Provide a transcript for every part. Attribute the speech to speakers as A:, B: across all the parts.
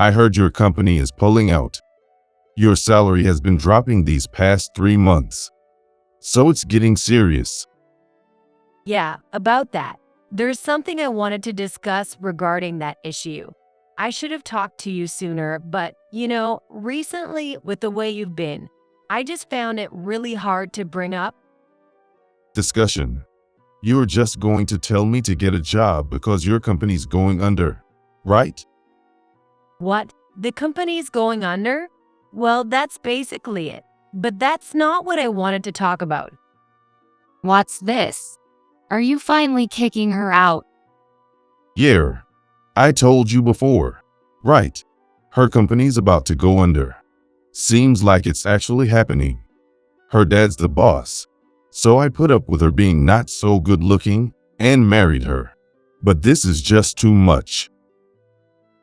A: I heard your company is pulling out. Your salary has been dropping these past 3 months. So it's getting serious.
B: Yeah, about that. There's something I wanted to discuss regarding that issue. I should have talked to you sooner, but, recently with the way you've been, I just found it really hard to bring up.
A: Discussion. You're just going to tell me to get a job because your company's going under, right?
B: What? The company's going under? Well, that's basically it. But that's not what I wanted to talk about.
C: What's this? Are you finally kicking her out?
A: Yeah. I told you before. Right. Her company's about to go under. Seems like it's actually happening. Her dad's the boss. So I put up with her being not so good looking and married her. But this is just too much.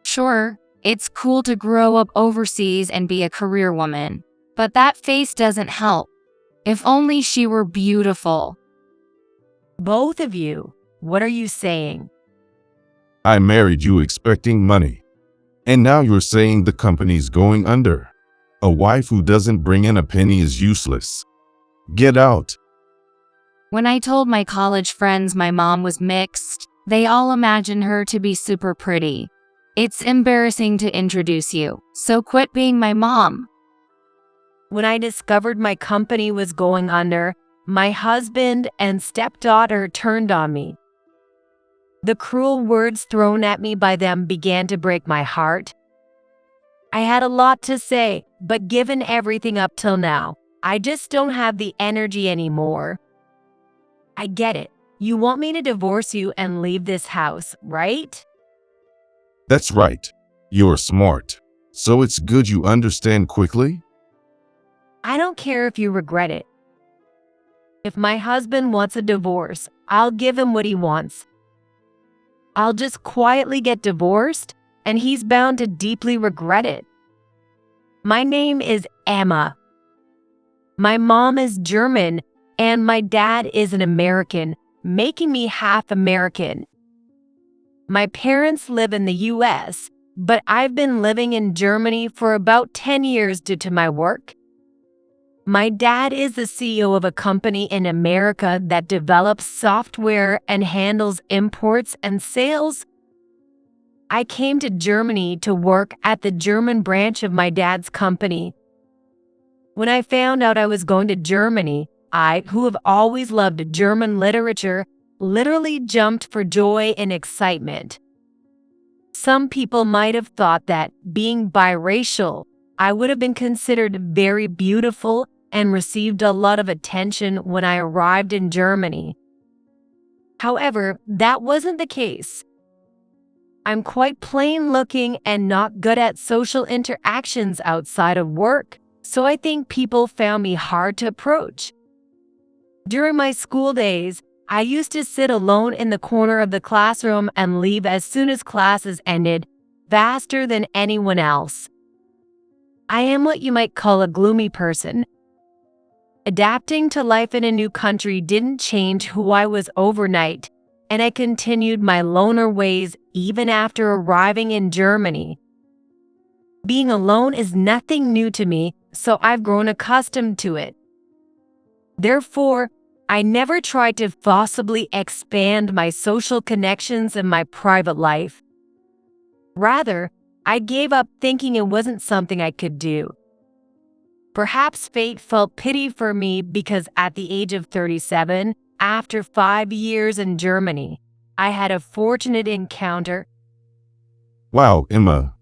C: Sure, it's cool to grow up overseas and be a career woman, but that face doesn't help. If only she were beautiful.
B: Both of you, what are you saying?
A: I married you expecting money. And now you're saying the company's going under. A wife who doesn't bring in a penny is useless. Get out.
C: When I told my college friends my mom was mixed, they all imagined her to be super pretty. It's embarrassing to introduce you, so quit being my mom.
B: When I discovered my company was going under, my husband and stepdaughter turned on me. The cruel words thrown at me by them began to break my heart. I had a lot to say, but given everything up till now, I just don't have the energy anymore. I get it. You want me to divorce you and leave this house, right?
A: That's right. You're smart. So it's good you understand quickly?
B: I don't care if you regret it. If my husband wants a divorce, I'll give him what he wants. I'll just quietly get divorced, and he's bound to deeply regret it. My name is Emma. My mom is German, and my dad is an American, making me half American. My parents live in the US, but I've been living in Germany for about 10 years due to my work. My dad is the CEO of a company in America that develops software and handles imports and sales. I came to Germany to work at the German branch of my dad's company. When I found out I was going to Germany, I, who have always loved German literature, literally jumped for joy and excitement. Some people might have thought that, being biracial, I would have been considered very beautiful and received a lot of attention when I arrived in Germany. However, that wasn't the case. I'm quite plain looking and not good at social interactions outside of work, so I think people found me hard to approach. During my school days, I used to sit alone in the corner of the classroom and leave as soon as classes ended, faster than anyone else. I am what you might call a gloomy person. Adapting to life in a new country didn't change who I was overnight, and I continued my loner ways even after arriving in Germany. Being alone is nothing new to me, so I've grown accustomed to it. Therefore, I never tried to forcibly expand my social connections in my private life. Rather, I gave up thinking it wasn't something I could do. Perhaps fate felt pity for me because at the age of 37, after 5 years in Germany, I had a fortunate encounter.
A: Wow, Emma.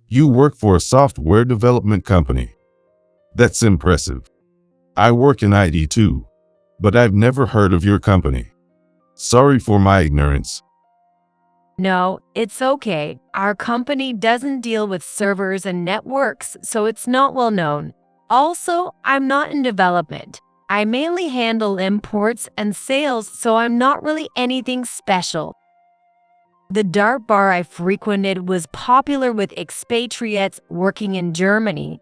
A: You work for a software development company. That's impressive. I work in IT too, but I've never heard of your company. Sorry for my ignorance.
B: No, it's okay. Our company doesn't deal with servers and networks, so it's not well known. Also, I'm not in development. I mainly handle imports and sales, so I'm not really anything special. The dart bar I frequented was popular with expatriates working in Germany.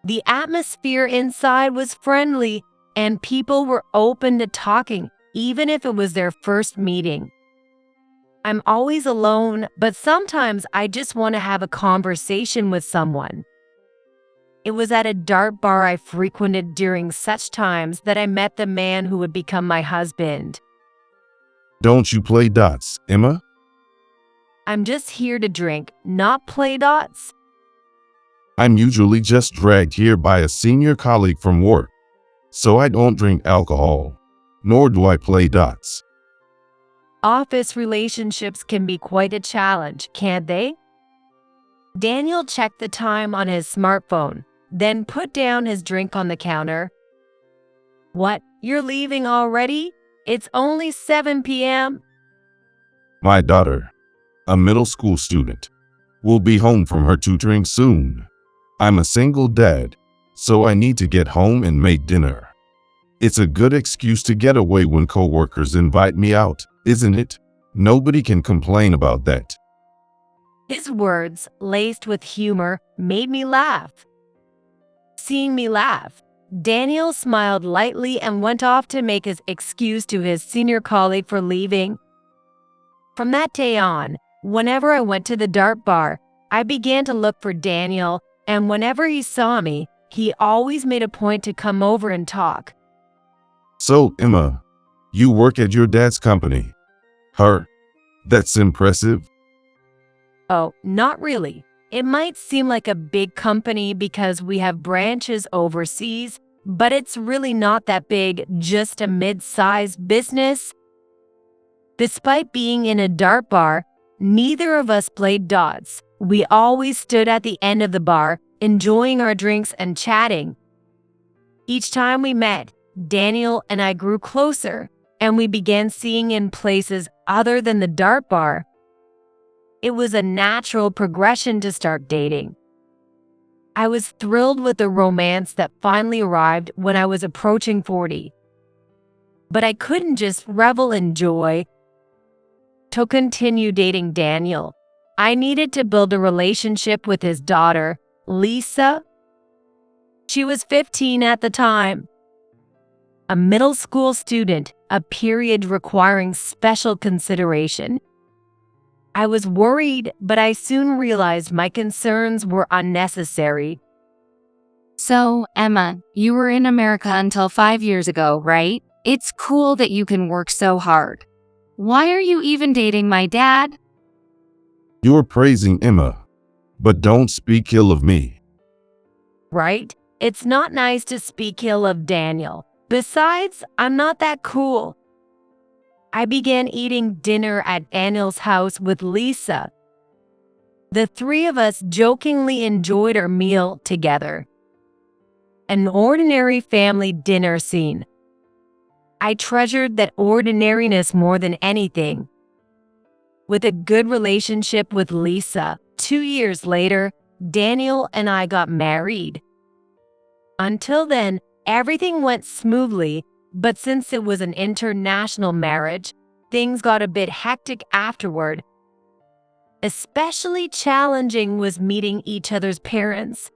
B: The atmosphere inside was friendly, and people were open to talking, even if it was their first meeting. I'm always alone, but sometimes I just want to have a conversation with someone. It was at a dart bar I frequented during such times that I met the man who would become my husband.
A: Don't you play dots, Emma?
B: I'm just here to drink, not play dots.
A: I'm usually just dragged here by a senior colleague from work, so I don't drink alcohol, nor do I play dots.
B: Office relationships can be quite a challenge, can't they? Daniel checked the time on his smartphone, then put down his drink on the counter. What, you're leaving already? It's only 7 p.m.
A: My daughter, a middle school student, will be home from her tutoring soon. I'm a single dad, so I need to get home and make dinner. It's a good excuse to get away when coworkers invite me out, isn't it? Nobody can complain about that.
B: His words, laced with humor, made me laugh. Seeing me laugh, Daniel smiled lightly and went off to make his excuse to his senior colleague for leaving. From that day on, whenever I went to the dart bar, I began to look for Daniel, and whenever he saw me, he always made a point to come over and talk.
A: So, Emma, you work at your dad's company. That's impressive.
B: Oh, not really. It might seem like a big company because we have branches overseas, but it's really not that big, just a mid-sized business. Despite being in a dart bar, neither of us played dots. We always stood at the end of the bar, enjoying our drinks and chatting. Each time we met, Daniel and I grew closer, and we began seeing in places other than the dart bar. It was a natural progression to start dating. I was thrilled with the romance that finally arrived when I was approaching 40. But I couldn't just revel in joy. To continue dating Daniel, I needed to build a relationship with his daughter, Lisa. She was 15 at the time. A middle school student, a period requiring special consideration. I was worried, but I soon realized my concerns were unnecessary.
C: So, Emma, you were in America until 5 years ago, right? It's cool that you can work so hard. Why are you even dating my dad?
A: You're praising Emma, but don't speak ill of me.
B: Right? It's not nice to speak ill of Daniel. Besides, I'm not that cool. I began eating dinner at Daniel's house with Lisa. The three of us jokingly enjoyed our meal together. An ordinary family dinner scene. I treasured that ordinariness more than anything. With a good relationship with Lisa, 2 years later, Daniel and I got married. Until then, everything went smoothly, but since it was an international marriage, things got a bit hectic afterward. Especially challenging was meeting each other's parents.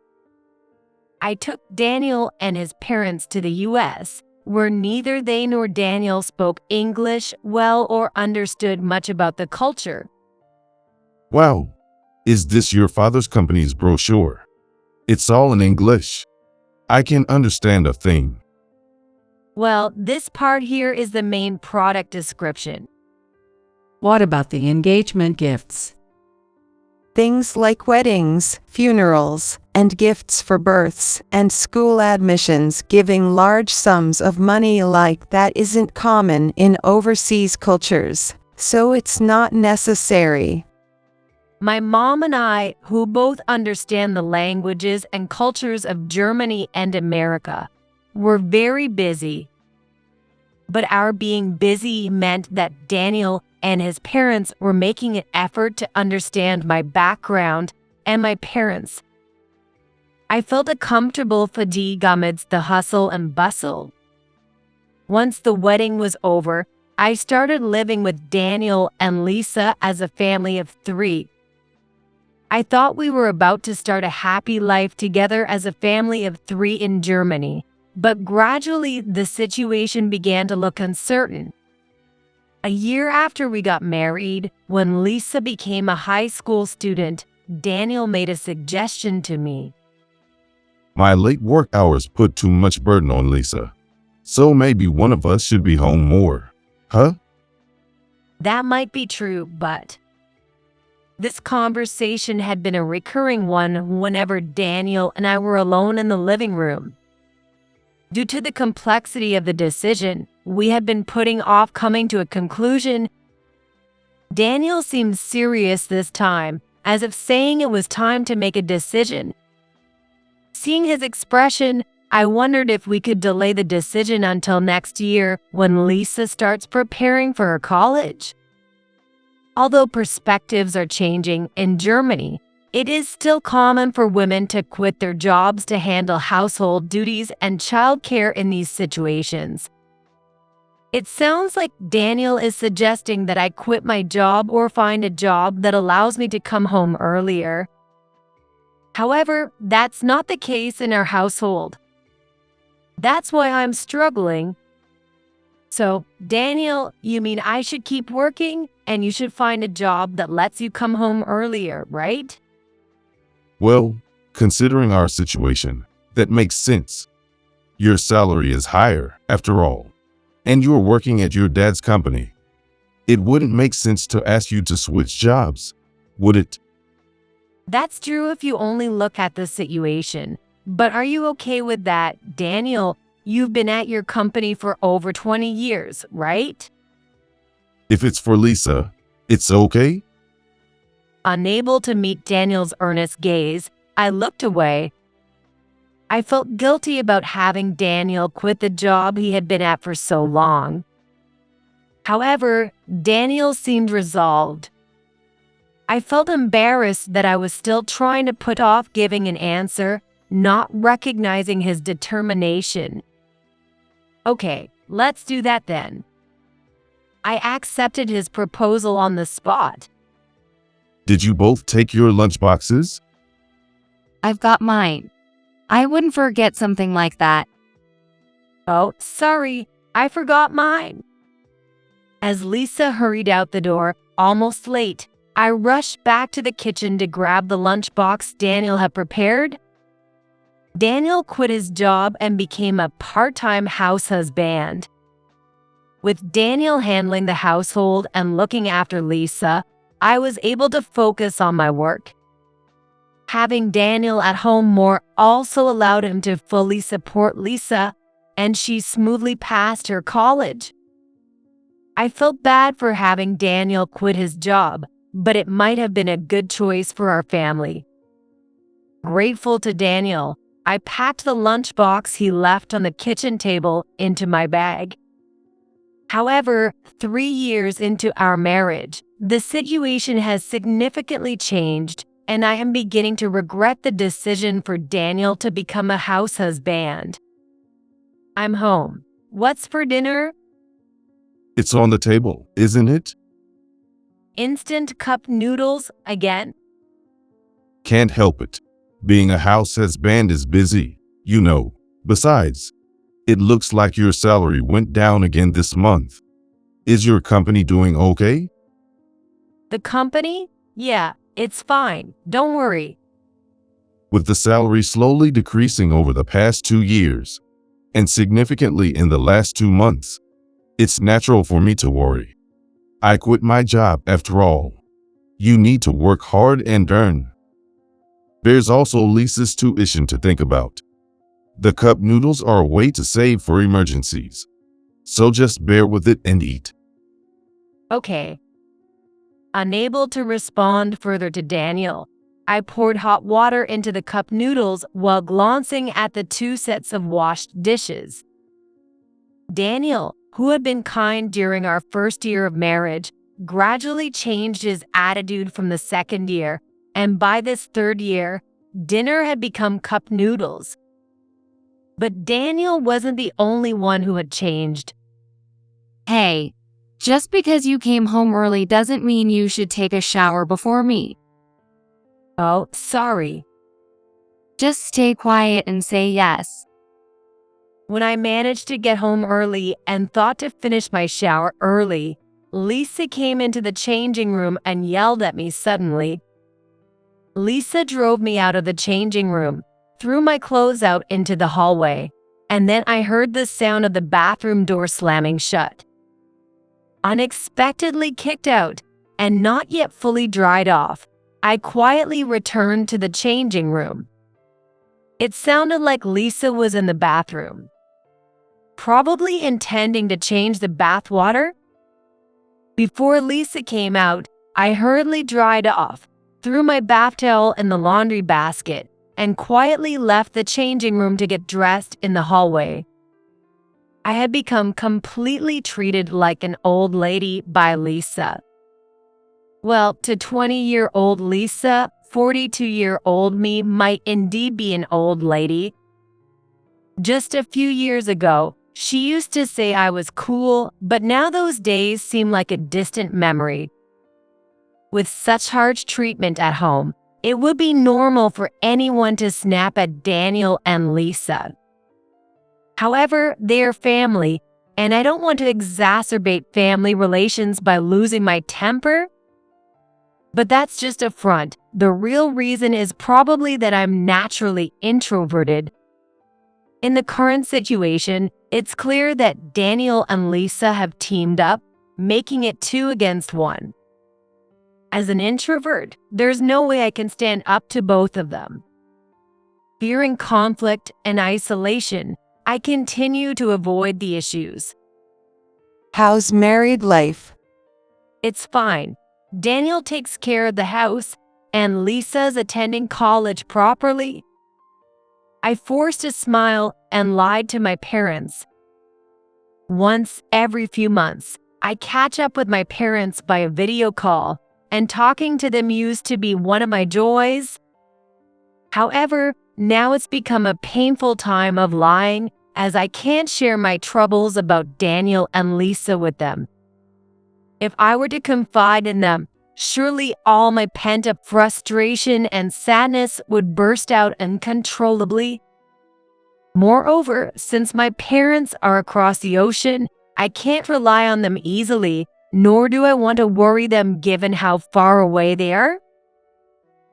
B: I took Daniel and his parents to the US, where neither they nor Daniel spoke English well or understood much about the culture.
A: Wow, is this your father's company's brochure? It's all in English. I can't understand a thing.
B: Well, this part here is the main product description.
D: What about the engagement gifts?
E: Things like weddings, funerals, and gifts for births and school admissions. Giving large sums of money like that isn't common in overseas cultures, so it's not necessary.
B: My mom and I, who both understand the languages and cultures of Germany and America, were very busy. But our being busy meant that Daniel and his parents were making an effort to understand my background and my parents. I felt a comfortable fatigue amidst the hustle and bustle. Once the wedding was over, I started living with Daniel and Lisa as a family of 3. I thought we were about to start a happy life together as a family of 3 in Germany, but gradually the situation began to look uncertain. A year after we got married, when Lisa became a high school student, Daniel made a suggestion to me.
A: My late work hours put too much burden on Lisa. So maybe one of us should be home more. Huh?
B: That might be true, but this conversation had been a recurring one whenever Daniel and I were alone in the living room. Due to the complexity of the decision, we had been putting off coming to a conclusion. Daniel seemed serious this time, as if saying it was time to make a decision. Seeing his expression, I wondered if we could delay the decision until next year when Lisa starts preparing for her college. Although perspectives are changing in Germany, it is still common for women to quit their jobs to handle household duties and childcare in these situations. It sounds like Daniel is suggesting that I quit my job or find a job that allows me to come home earlier. However, that's not the case in our household. That's why I'm struggling. So, Daniel, you mean I should keep working and you should find a job that lets you come home earlier, right?
A: Well, considering our situation, that makes sense. Your salary is higher, after all, and you're working at your dad's company. It wouldn't make sense to ask you to switch jobs, would it?
B: That's true if you only look at the situation. But are you okay with that, Daniel? You've been at your company for over 20 years, right?
A: If it's for Lisa, it's okay?
B: Unable to meet Daniel's earnest gaze, I looked away. I felt guilty about having Daniel quit the job he had been at for so long. However, Daniel seemed resolved. I felt embarrassed that I was still trying to put off giving an answer, not recognizing his determination. Okay, let's do that then. I accepted his proposal on the spot.
A: Did you both take your lunchboxes?
C: I've got mine. I wouldn't forget something like that.
B: Oh, sorry, I forgot mine. As Lisa hurried out the door, almost late, I rushed back to the kitchen to grab the lunchbox Daniel had prepared. Daniel quit his job and became a part-time house husband. With Daniel handling the household and looking after Lisa, I was able to focus on my work. Having Daniel at home more also allowed him to fully support Lisa, and she smoothly passed her college. I felt bad for having Daniel quit his job, but it might have been a good choice for our family. Grateful to Daniel, I packed the lunchbox he left on the kitchen table into my bag. However, 3 years into our marriage, the situation has significantly changed, and I am beginning to regret the decision for Daniel to become a house husband. I'm home. What's for dinner?
A: It's on the table, isn't it?
B: Instant cup noodles again?
A: Can't help it. Being a house husband is busy, you know. Besides, it looks like your salary went down again this month. Is your company doing okay?
B: The company? Yeah, it's fine. Don't worry.
A: With the salary slowly decreasing over the past 2 years, and significantly in the last 2 months, it's natural for me to worry. I quit my job after all. You need to work hard and earn. There's also Lisa's tuition to think about. The cup noodles are a way to save for emergencies. So just bear with it and eat.
B: Okay. Unable to respond further to Daniel, I poured hot water into the cup noodles while glancing at the 2 sets of washed dishes. Daniel, who had been kind during our first year of marriage, gradually changed his attitude from the second year, and by this 3rd year, dinner had become cup noodles. But Daniel wasn't the only one who had changed.
C: Hey, just because you came home early doesn't mean you should take a shower before me.
B: Oh, sorry.
C: Just stay quiet and say yes.
B: When I managed to get home early and thought to finish my shower early, Lisa came into the changing room and yelled at me suddenly. Lisa drove me out of the changing room, threw my clothes out into the hallway, and then I heard the sound of the bathroom door slamming shut. Unexpectedly kicked out and not yet fully dried off, I quietly returned to the changing room. It sounded like Lisa was in the bathroom, probably intending to change the bath water. Before Lisa came out, I hurriedly dried off, threw my bath towel in the laundry basket, and quietly left the changing room to get dressed in the hallway. I had become completely treated like an old lady by Lisa. Well, to 20-year-old Lisa, 42-year-old me might indeed be an old lady. Just a few years ago, she used to say I was cool, but now those days seem like a distant memory. With such harsh treatment at home, it would be normal for anyone to snap at Daniel and Lisa. However, they're family, and I don't want to exacerbate family relations by losing my temper. But that's just a front. The real reason is probably that I'm naturally introverted. In the current situation, it's clear that Daniel and Lisa have teamed up, making it 2 against 1. As an introvert, there's no way I can stand up to both of them. Fearing conflict and isolation, I continue to avoid the issues.
E: How's married life?
B: It's fine. Daniel takes care of the house, and Lisa's attending college properly. I forced a smile and lied to my parents. Once every few months, I catch up with my parents by a video call, and talking to them used to be one of my joys. However, now it's become a painful time of lying, as I can't share my troubles about Daniel and Lisa with them. If I were to confide in them, surely all my pent-up frustration and sadness would burst out uncontrollably. Moreover, since my parents are across the ocean, I can't rely on them easily, nor do I want to worry them given how far away they are.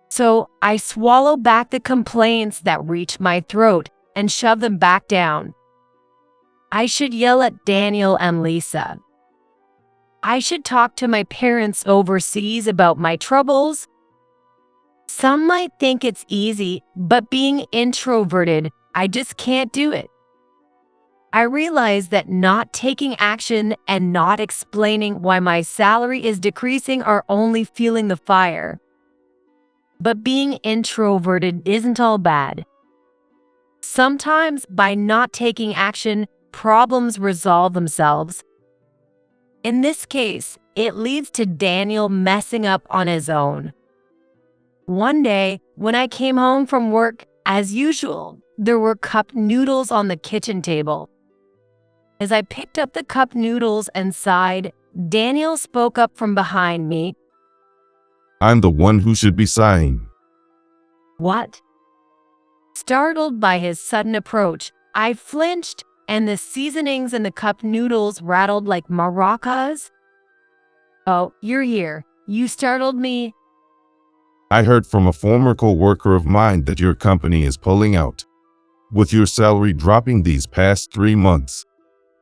B: So I swallow back the complaints that reach my throat and shove them back down. I should yell at Daniel and Lisa. I should talk to my parents overseas about my troubles. Some might think it's easy, but being introverted, I just can't do it. I realize that not taking action and not explaining why my salary is decreasing are only fueling the fire. But being introverted isn't all bad. Sometimes, by not taking action, problems resolve themselves. In this case, it leads to Daniel messing up on his own. One day, when I came home from work, as usual, there were cup noodles on the kitchen table. As I picked up the cup noodles and sighed, Daniel spoke up from behind me.
A: I'm the one who should be sighing.
B: What? Startled by his sudden approach, I flinched, and the seasonings in the cup noodles rattled like maracas. Oh, you're here. You startled me.
A: I heard from a former co-worker of mine that your company is pulling out. With your salary dropping these past 3 months,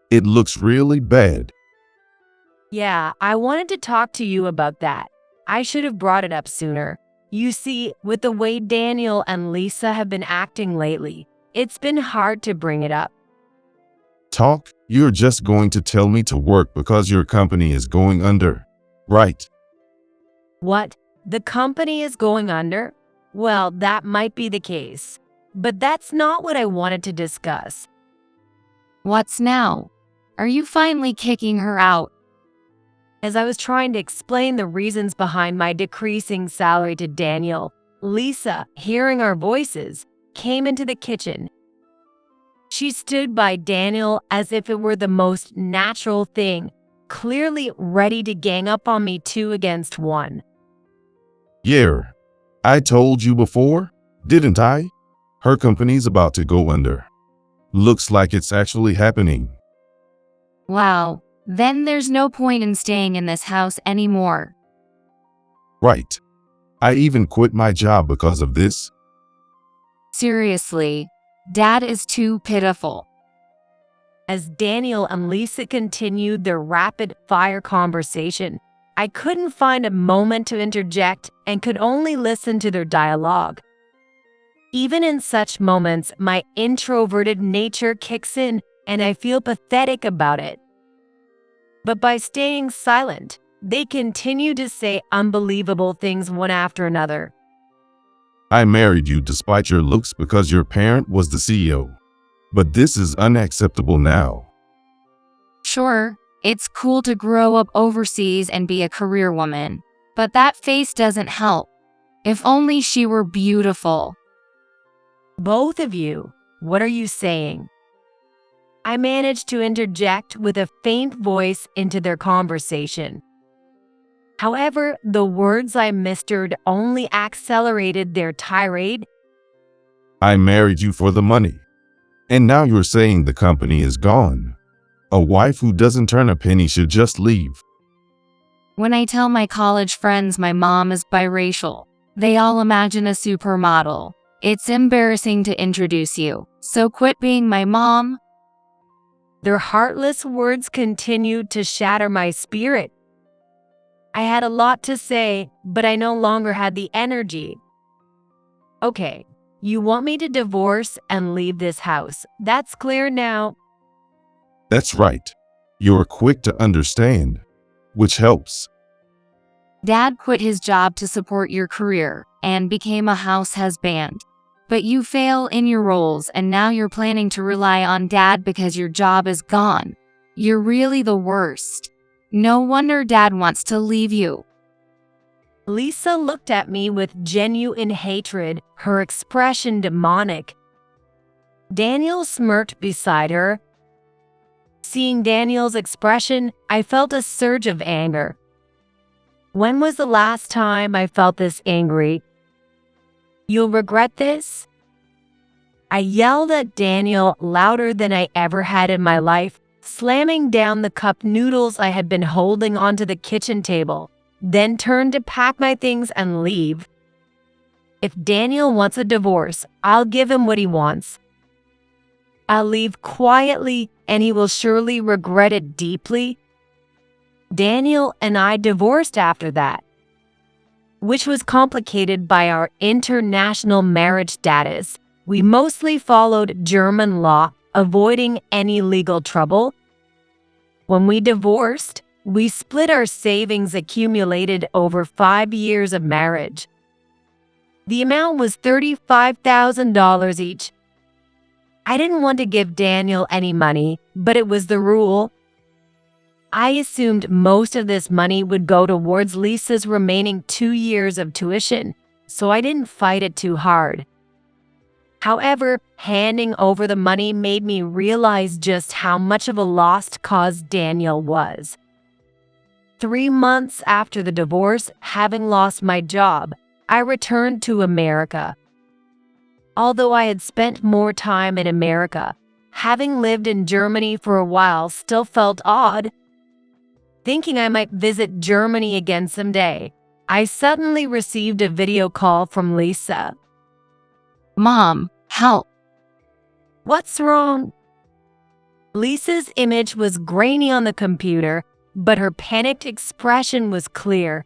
A: it looks really bad.
B: Yeah, I wanted to talk to you about that. I should have brought it up sooner. You see, with the way Daniel and Lisa have been acting lately, it's been hard to bring it up.
A: Talk? You're just going to tell me to work because your company is going under, right?
B: What? The company is going under? Well, that might be the case. But that's not what I wanted to discuss.
C: What's now? Are you finally kicking her out?
B: As I was trying to explain the reasons behind my decreasing salary to Daniel, Lisa, hearing our voices, came into the kitchen. She stood by Daniel as if it were the most natural thing, clearly ready to gang up on me 2 against 1.
A: Yeah, I told you before, didn't I? Her company's about to go under. Looks like it's actually happening.
C: Wow, then there's no point in staying in this house anymore.
A: Right. I even quit my job because of this.
C: Seriously, Dad is too pitiful.
B: As Daniel and Lisa continued their rapid-fire conversation, I couldn't find a moment to interject and could only listen to their dialogue. Even in such moments, my introverted nature kicks in and I feel pathetic about it. But by staying silent, they continue to say unbelievable things one after another.
A: I married you despite your looks because your parent was the CEO. But this is unacceptable now.
C: Sure, it's cool to grow up overseas and be a career woman, but that face doesn't help. If only she were beautiful.
B: Both of you, what are you saying? I managed to interject with a faint voice into their conversation. However, the words I mistook only accelerated their tirade.
A: I married you for the money. And now you're saying the company is gone. A wife who doesn't turn a penny should just leave.
C: When I tell my college friends my mom is biracial, they all imagine a supermodel. It's embarrassing to introduce you, so quit being my mom.
B: Their heartless words continued to shatter my spirit. I had a lot to say, but I no longer had the energy. Okay, you want me to divorce and leave this house. That's clear now.
A: That's right. You're quick to understand, which helps.
C: Dad quit his job to support your career and became a house husband. But you fail in your roles and now you're planning to rely on Dad because your job is gone. You're really the worst. No wonder Dad wants to leave you.
B: Lisa looked at me with genuine hatred, her expression demonic. Daniel smirked beside her. Seeing Daniel's expression, I felt a surge of anger. When was the last time I felt this angry? You'll regret this? I yelled at Daniel louder than I ever had in my life, slamming down the cup noodles I had been holding onto the kitchen table, then turned to pack my things and leave. If Daniel wants a divorce, I'll give him what he wants. I'll leave quietly and he will surely regret it deeply. Daniel and I divorced after that, which was complicated by our international marriage status. We mostly followed German law, avoiding any legal trouble. When we divorced, we split our savings accumulated over 5 years of marriage. The amount was $35,000 each. I didn't want to give Daniel any money, but it was the rule. I assumed most of this money would go towards Lisa's remaining 2 years of tuition, so I didn't fight it too hard. However, handing over the money made me realize just how much of a lost cause Daniel was. 3 months after the divorce, having lost my job, I returned to America. Although I had spent more time in America, having lived in Germany for a while still felt odd. Thinking I might visit Germany again someday, I suddenly received a video call from Lisa.
C: Mom, help.
B: What's wrong? Lisa's image was grainy on the computer, but her panicked expression was clear.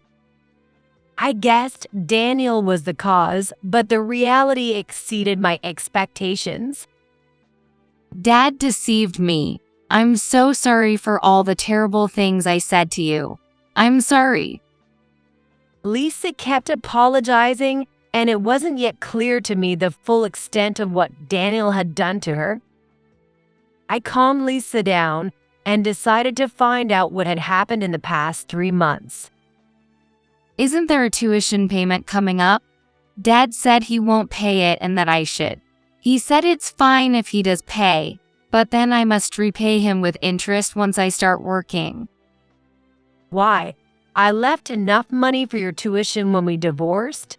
B: I guessed Daniel was the cause, but the reality exceeded my expectations.
C: Dad deceived me. I'm so sorry for all the terrible things I said to you. I'm sorry.
B: Lisa kept apologizing, and it wasn't yet clear to me the full extent of what Daniel had done to her. I calmed Lisa down and decided to find out what had happened in the past 3 months.
C: Isn't there a tuition payment coming up? Dad said he won't pay it and that I should. He said it's fine if he does pay, but then I must repay him with interest once I start working.
B: Why? I left enough money for your tuition when we divorced?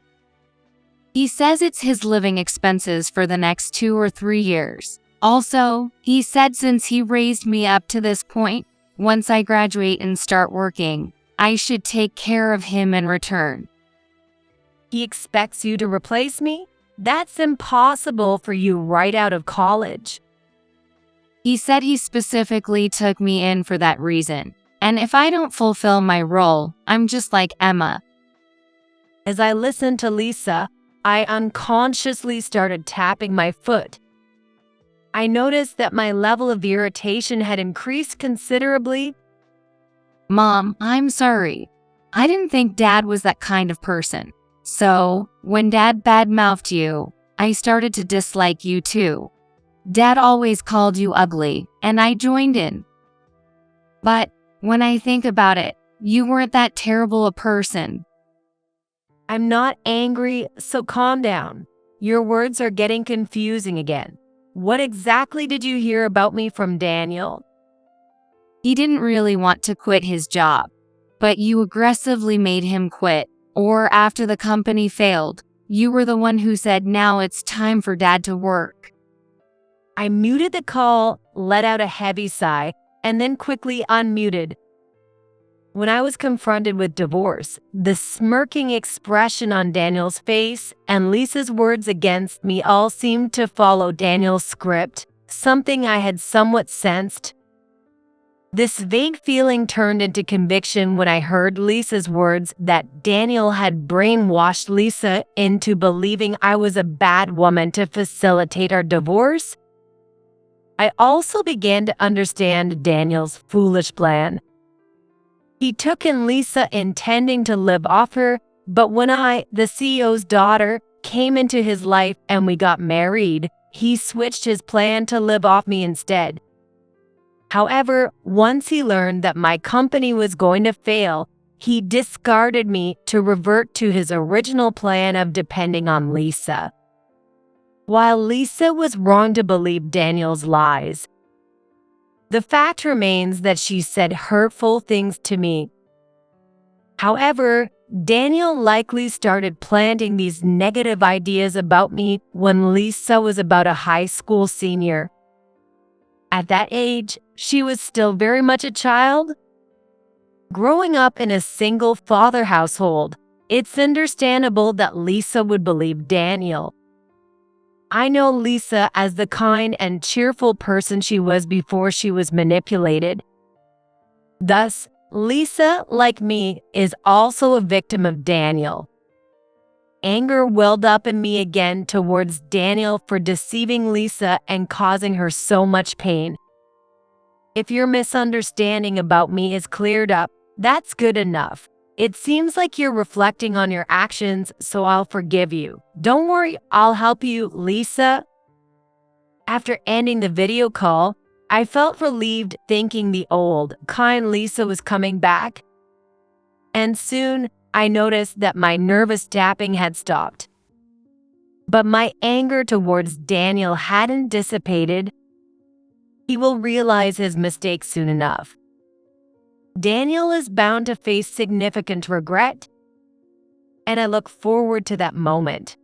C: He says it's his living expenses for the next 2 or 3 years. Also, he said since he raised me up to this point, Once I graduate and start working, I should take care of him in return.
B: He expects you to replace me? That's impossible for you right out of college.
C: He said he specifically took me in for that reason. And if I don't fulfill my role, I'm just like Emma.
B: As I listened to Lisa, I unconsciously started tapping my foot. I noticed that my level of irritation had increased considerably.
C: Mom, I'm sorry. I didn't think Dad was that kind of person. So, when Dad badmouthed you, I started to dislike you too. Dad always called you ugly, and I joined in. But when I think about it, you weren't that terrible a person.
B: I'm not angry, so calm down. Your words are getting confusing again. What exactly did you hear about me from Daniel?
C: He didn't really want to quit his job, but you aggressively made him quit. Or after the company failed, you were the one who said now it's time for Dad to work.
B: I muted the call, let out a heavy sigh, and then quickly unmuted. When I was confronted with divorce, the smirking expression on Daniel's face and Lisa's words against me all seemed to follow Daniel's script, something I had somewhat sensed. This vague feeling turned into conviction when I heard Lisa's words that Daniel had brainwashed Lisa into believing I was a bad woman to facilitate our divorce. I also began to understand Daniel's foolish plan. He took in Lisa intending to live off her, but when I, the CEO's daughter, came into his life and we got married, he switched his plan to live off me instead. However, once he learned that my company was going to fail, he discarded me to revert to his original plan of depending on Lisa. While Lisa was wrong to believe Daniel's lies, the fact remains that she said hurtful things to me. However, Daniel likely started planting these negative ideas about me when Lisa was about a high school senior. At that age, she was still very much a child. Growing up in a single-father household, it's understandable that Lisa would believe Daniel. I know Lisa as the kind and cheerful person she was before she was manipulated. Thus, Lisa, like me, is also a victim of Daniel. Anger welled up in me again towards Daniel for deceiving Lisa and causing her so much pain. If your misunderstanding about me is cleared up, that's good enough. It seems like you're reflecting on your actions, so I'll forgive you. Don't worry, I'll help you, Lisa. After ending the video call, I felt relieved thinking the old, kind Lisa was coming back. And soon, I noticed that my nervous tapping had stopped. But my anger towards Daniel hadn't dissipated. He will realize his mistake soon enough. Daniel is bound to face significant regret, and I look forward to that moment.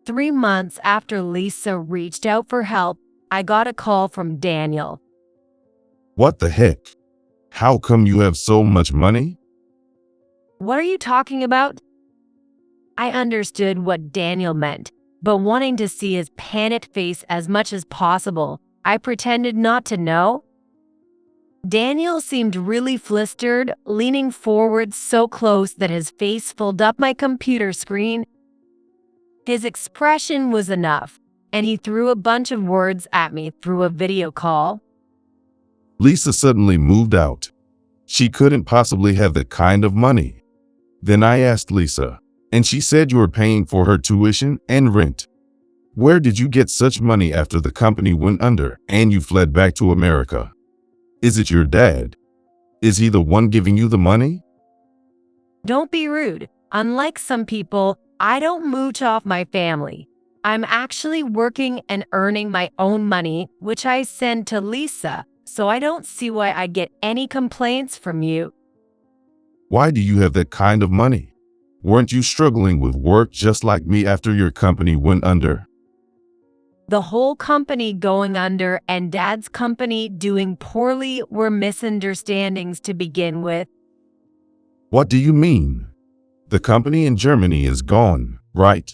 B: 3 months after Lisa reached out for help, I got a call from Daniel.
A: What the heck? How come you have so much money?
B: What are you talking about? I understood what Daniel meant, but wanting to see his panicked face as much as possible, I pretended not to know. Daniel seemed really flustered, leaning forward so close that his face filled up my computer screen. His expression was enough, and he threw a bunch of words at me through a video call.
A: Lisa suddenly moved out. She couldn't possibly have that kind of money. Then I asked Lisa, and she said you were paying for her tuition and rent. Where did you get such money after the company went under and you fled back to America? Is it your dad? Is he the one giving you the money?
B: Don't be rude. Unlike some people, I don't mooch off my family. I'm actually working and earning my own money, which I send to Lisa, so I don't see why I get any complaints from you.
A: Why do you have that kind of money? Weren't you struggling with work just like me after your company went under?
B: The whole company going under and Dad's company doing poorly were misunderstandings to begin with.
A: What do you mean? The company in Germany is gone, right?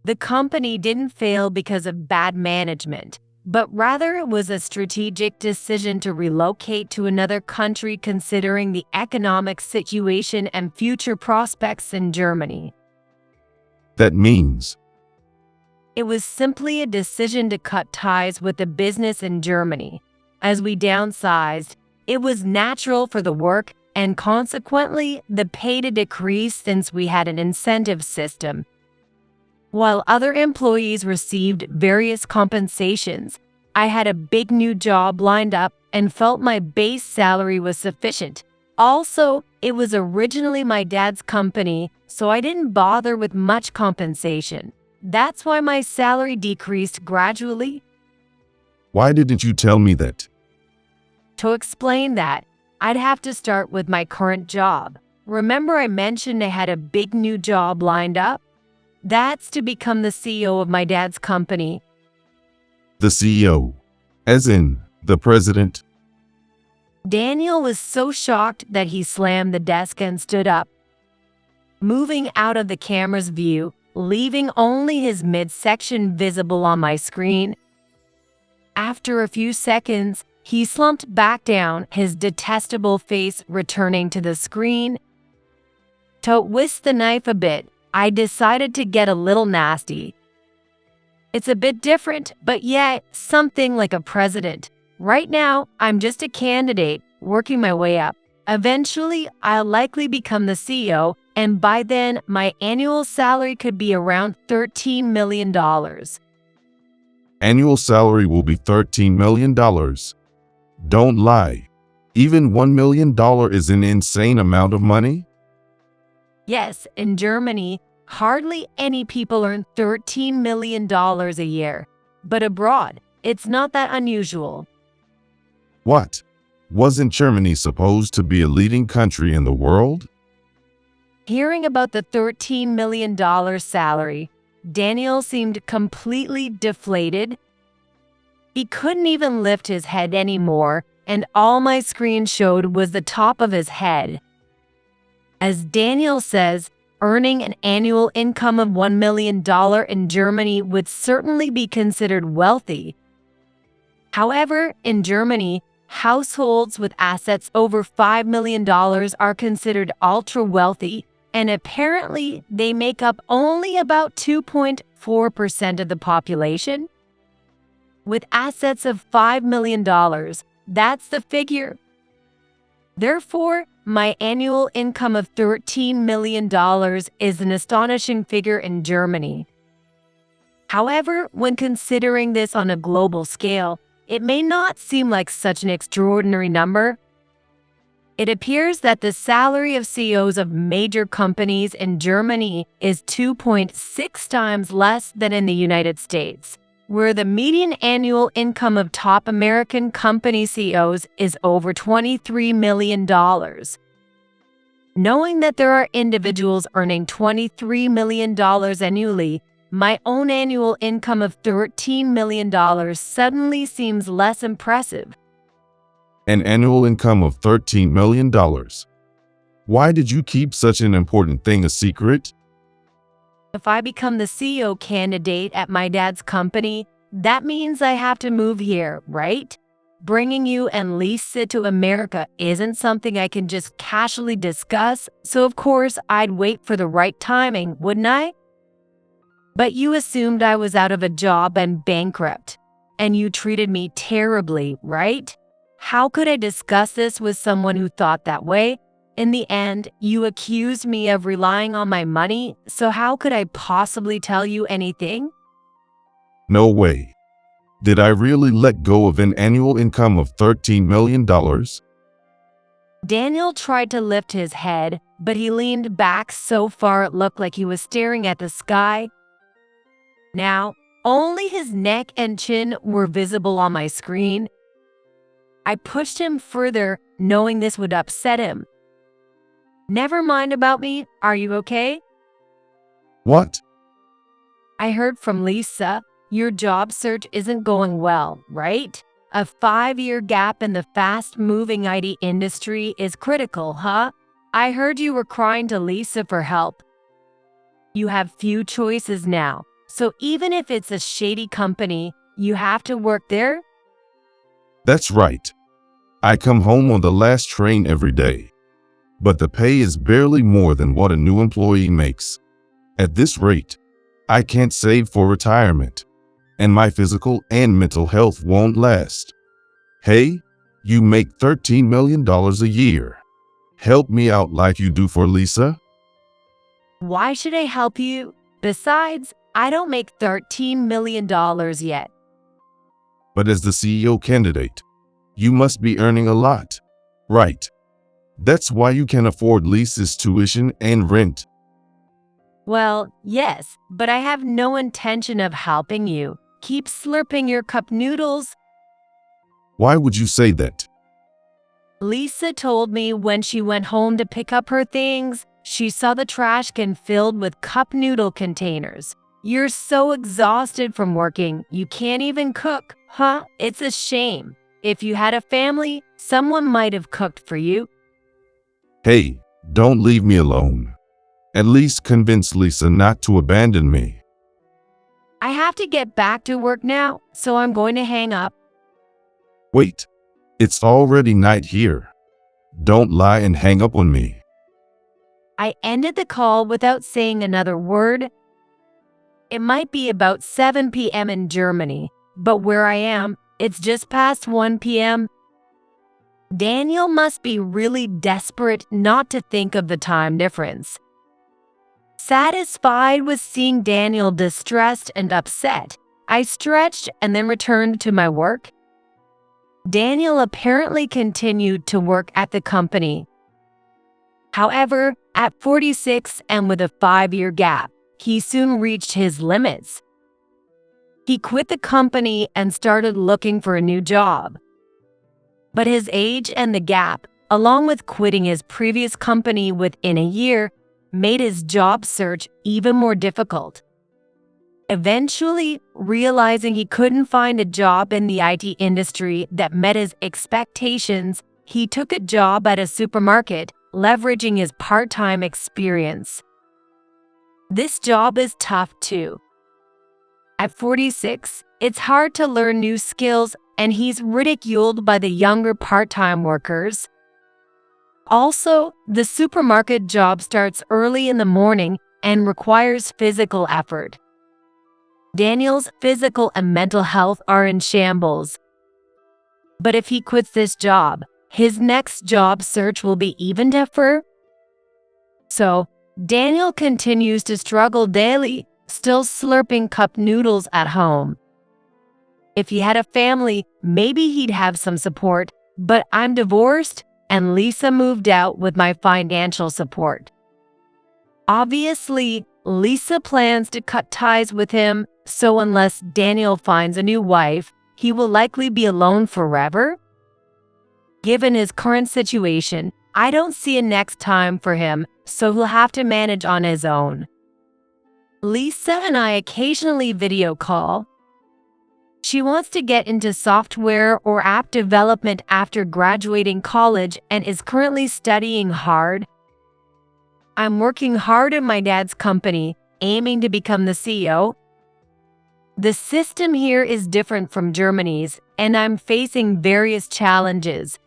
B: The company didn't fail because of bad management, but rather it was a strategic decision to relocate to another country considering the economic situation and future prospects in Germany.
A: That means
B: It was simply a decision to cut ties with the business in Germany. As we downsized, it was natural for the work and consequently the pay to decrease since we had an incentive system. While other employees received various compensations, I had a big new job lined up and felt my base salary was sufficient. Also, it was originally my dad's company, so I didn't bother with much compensation. That's why my salary decreased gradually.
A: why didn't you tell me that?
B: To explain that, I'd have to start with my current job. Remember I mentioned I had a big new job lined up? That's to become the CEO of my dad's company.
A: The CEO, as in the president?
B: Daniel was so shocked that he slammed the desk and stood up, moving out of the camera's view, leaving only his midsection visible on my screen. After a few seconds, he slumped back down, his detestable face returning to the screen. To whisk the knife a bit, I decided to get a little nasty. It's a bit different, but yet something like a president. Right now, I'm just a candidate, working my way up. Eventually, I'll likely become the CEO, and by then, my annual salary could be around $13 million.
A: Annual salary will be $13 million. Don't lie. Even $1 million is an insane amount of money?
B: Yes, in Germany, hardly any people earn $13 million a year. But abroad, it's not that unusual.
A: What? Wasn't Germany supposed to be a leading country in the world?
B: Hearing about the $13 million salary, Daniel seemed completely deflated. He couldn't even lift his head anymore, and all my screen showed was the top of his head. As Daniel says, earning an annual income of $1 million in Germany would certainly be considered wealthy. However, in Germany, households with assets over $5 million are considered ultra-wealthy, and apparently they make up only about 2.4% of the population. With assets of $5 million, that's the figure. Therefore, my annual income of $13 million is an astonishing figure in Germany. However, when considering this on a global scale, it may not seem like such an extraordinary number. It appears that the salary of CEOs of major companies in Germany is 2.6 times less than in the United States, where the median annual income of top American company CEOs is over $23 million. Knowing that there are individuals earning $23 million annually, my own annual income of $13 million suddenly seems less impressive.
A: An annual income of $13 million. Why did you keep such an important thing a secret?
B: If I become the CEO candidate at my dad's company, that means I have to move here, right? Bringing you and Lisa to America isn't something I can just casually discuss, so of course I'd wait for the right timing, wouldn't I? But you assumed I was out of a job and bankrupt, and you treated me terribly, right? How could I discuss this with someone who thought that way? In the end, you accused me of relying on my money, so how could I possibly tell you anything?
A: No way. Did I really let go of an annual income of $13 million?
B: Daniel tried to lift his head, but he leaned back so far it looked like he was staring at the sky. Now, only his neck and chin were visible on my screen. I pushed him further, knowing this would upset him. Never mind about me, are you okay?
A: What?
B: I heard from Lisa. Your job search isn't going well, right? A 5-year gap in the fast-moving IT industry is critical, huh? I heard you were crying to Lisa for help. You have few choices now, so even if it's a shady company, you have to work there?
A: That's right. I come home on the last train every day. But the pay is barely more than what a new employee makes. At this rate, I can't save for retirement, and my physical and mental health won't last. Hey, you make $13 million a year. Help me out like you do for Lisa?
B: Why should I help you? Besides, I don't make $13 million yet.
A: But as the CEO candidate, you must be earning a lot, right? That's why you can afford Lisa's tuition and rent.
B: Well, yes, but I have no intention of helping you. Keep slurping your cup noodles.
A: Why would you say that?
B: Lisa told me when she went home to pick up her things, she saw the trash can filled with cup noodle containers. You're so exhausted from working, you can't even cook, huh? It's a shame. If you had a family, someone might have cooked for you.
A: Hey, don't leave me alone. At least convince Lisa not to abandon me.
B: I have to get back to work now, so I'm going to hang up.
A: Wait, it's already night here. Don't lie and hang up on me.
B: I ended the call without saying another word. It might be about 7 p.m. in Germany, but where I am, it's just past 1 p.m. Daniel must be really desperate not to think of the time difference. Satisfied with seeing Daniel distressed and upset, I stretched and then returned to my work. Daniel apparently continued to work at the company. However, at 46 and with a 5-year gap, he soon reached his limits. He quit the company and started looking for a new job. But his age and the gap, along with quitting his previous company within a year, made his job search even more difficult. Eventually, realizing he couldn't find a job in the IT industry that met his expectations, he took a job at a supermarket, leveraging his part-time experience. This job is tough too. At 46, it's hard to learn new skills, and he's ridiculed by the younger part-time workers. Also, the supermarket job starts early in the morning and requires physical effort. Daniel's physical and mental health are in shambles. But if he quits this job, his next job search will be even tougher. So, Daniel continues to struggle daily, still slurping cup noodles at home. If he had a family, maybe he'd have some support, but I'm divorced, and Lisa moved out with my financial support. Obviously, Lisa plans to cut ties with him, so unless Daniel finds a new wife, he will likely be alone forever. Given his current situation, I don't see a next time for him, so he'll have to manage on his own. Lisa and I occasionally video call. She wants to get into software or app development after graduating college and is currently studying hard. I'm working hard at my dad's company, aiming to become the CEO. The system here is different from Germany's, and I'm facing various challenges.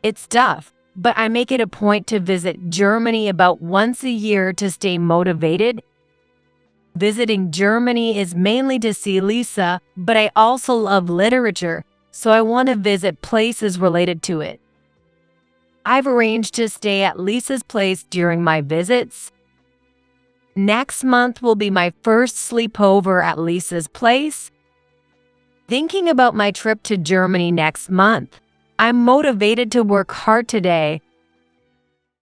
B: It's tough, but I make it a point to visit Germany about once a year to stay motivated. Visiting Germany is mainly to see Lisa, but I also love literature, so I want to visit places related to it. I've arranged to stay at Lisa's place during my visits. Next month will be my first sleepover at Lisa's place. Thinking about my trip to Germany next month, I'm motivated to work hard today